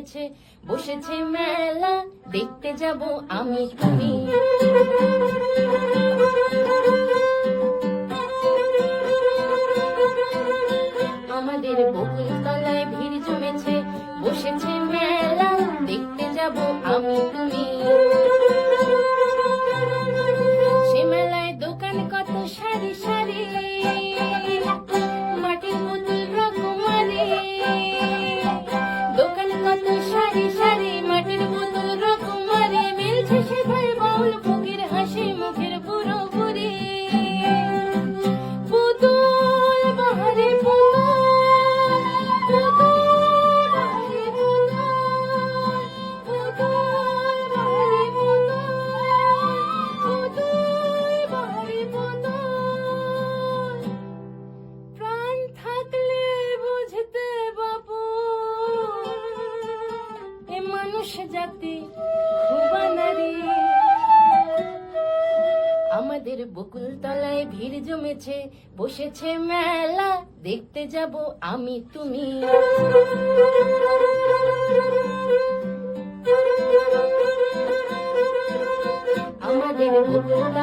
জমেছে, বসেছে মেলা, দেখতে যাব আমি তুমি। আমাদের বকুল তলায় ভিড় জমেছে, বসেছে মেলা, দেখতে যাব আমি তুমি। সে মেলায় দোকান কত সারি সারি, মাটির পুতুল রকমারি। দোকান কত সারি সারি, মাটির পুতুল রকমারি। মিলছে সেথায় বাউল ফকির, হাসি মুখের বুড়ো বুড়ি। পুতুল বাহারে প্রাণ থাকলে বুঝতে বাবু, এ মানুষ জাতি খুবা নারী। আমাদের বকুল তলায় ভিড় জমেছে, বসেছে মেলা, দেখতে যাব আমি তুমি। আমাদের বকুল তলায়